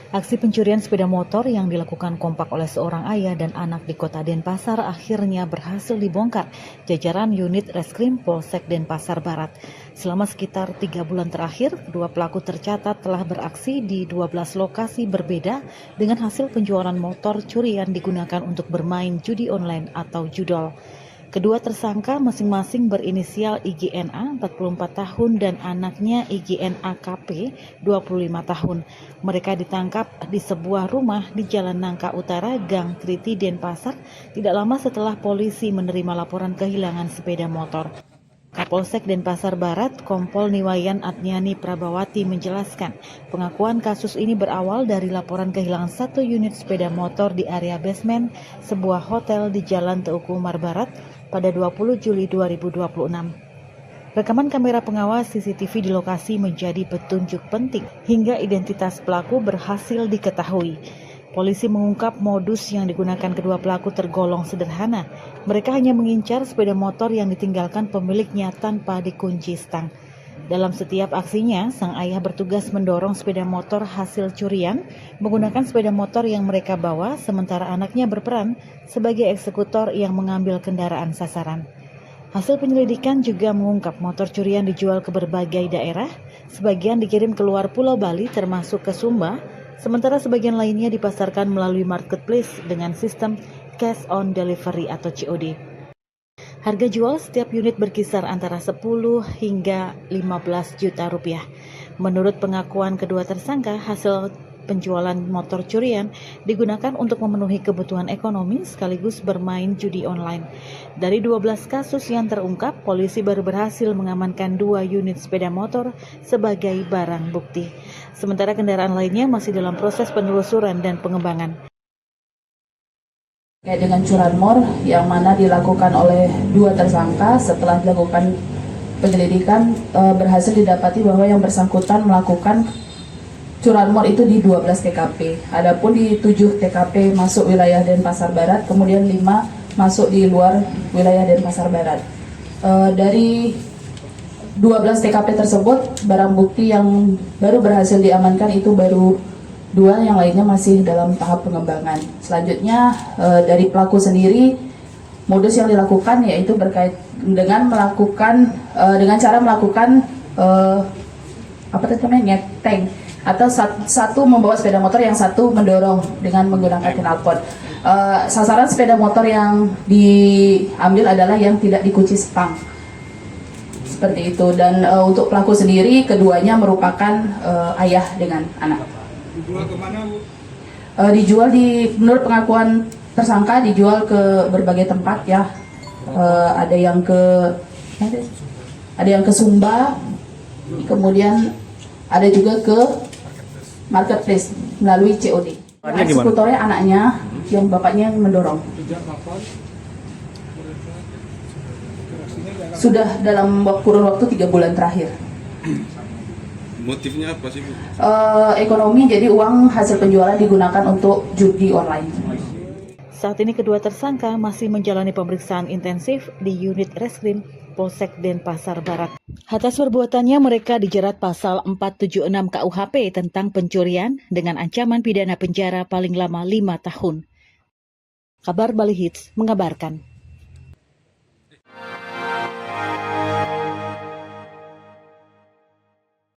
Aksi pencurian sepeda motor yang dilakukan kompak oleh seorang ayah dan anak di kota Denpasar akhirnya berhasil dibongkar jajaran unit Reskrim Polsek Denpasar Barat. Selama sekitar 3 bulan terakhir, kedua pelaku tercatat telah beraksi di 12 lokasi berbeda dengan hasil penjualan motor curian digunakan untuk bermain judi online atau judol. Kedua tersangka masing-masing berinisial IGNA 44 tahun dan anaknya IGNAKP 25 tahun. Mereka ditangkap di sebuah rumah di Jalan Nangka Utara, Gang Triti, Denpasar, tidak lama setelah polisi menerima laporan kehilangan sepeda motor. Kapolsek Denpasar Barat, Kompol Niwayan Adnyani Prabawati menjelaskan, pengakuan kasus ini berawal dari laporan kehilangan satu unit sepeda motor di area basement sebuah hotel di Jalan Teuku Umar Barat pada 20 Juli 2026. Rekaman kamera pengawas CCTV di lokasi menjadi petunjuk penting hingga identitas pelaku berhasil diketahui. Polisi mengungkap modus yang digunakan kedua pelaku tergolong sederhana. Mereka hanya mengincar sepeda motor yang ditinggalkan pemiliknya tanpa dikunci stang. Dalam setiap aksinya, sang ayah bertugas mendorong sepeda motor hasil curian menggunakan sepeda motor yang mereka bawa, sementara anaknya berperan sebagai eksekutor yang mengambil kendaraan sasaran. Hasil penyelidikan juga mengungkap motor curian dijual ke berbagai daerah, sebagian dikirim keluar Pulau Bali termasuk ke Sumba, sementara sebagian lainnya dipasarkan melalui marketplace dengan sistem cash on delivery atau COD. Harga jual setiap unit berkisar antara 10 hingga 15 juta rupiah. Menurut pengakuan kedua tersangka, hasil penjualan motor curian digunakan untuk memenuhi kebutuhan ekonomi sekaligus bermain judi online. Dari 12 kasus yang terungkap, polisi baru berhasil mengamankan 2 unit sepeda motor sebagai barang bukti. Sementara kendaraan lainnya masih dalam proses penelusuran dan pengembangan. Dengan curanmor yang mana dilakukan oleh dua tersangka, setelah dilakukan penyelidikan berhasil didapati bahwa yang bersangkutan melakukan curanmor itu di 12 TKP. Adapun di 7 TKP masuk wilayah Denpasar Barat, kemudian 5 masuk di luar wilayah Denpasar Barat. Dari 12 TKP tersebut, barang bukti yang baru berhasil diamankan itu baru 2, yang lainnya masih dalam tahap pengembangan. Selanjutnya dari pelaku sendiri, modus yang dilakukan yaitu berkait dengan melakukan dengan cara melakukan ngeteng, atau satu membawa sepeda motor, yang satu mendorong dengan menggunakan knalpot. Sasaran sepeda motor yang diambil adalah yang tidak dikunci stang, seperti itu. Dan untuk pelaku sendiri, keduanya merupakan ayah dengan anak. Dijual kemana, Bu? Dijual menurut pengakuan tersangka dijual ke berbagai tempat ya. Ada yang ke Sumba, kemudian ada juga ke marketplace melalui COD. Eksekutornya anaknya, yang bapaknya yang mendorong. Sejak kapan? Sudah dalam kurun waktu 3 bulan terakhir. Motifnya apa sih, Bu? Ekonomi, jadi uang hasil penjualan digunakan untuk judi online. Saat ini kedua tersangka masih menjalani pemeriksaan intensif di unit Reskrim Polsek Denpasar Barat. Atas perbuatannya mereka dijerat pasal 476 KUHP tentang pencurian dengan ancaman pidana penjara paling lama 5 tahun. Kabar Bali Hits mengabarkan.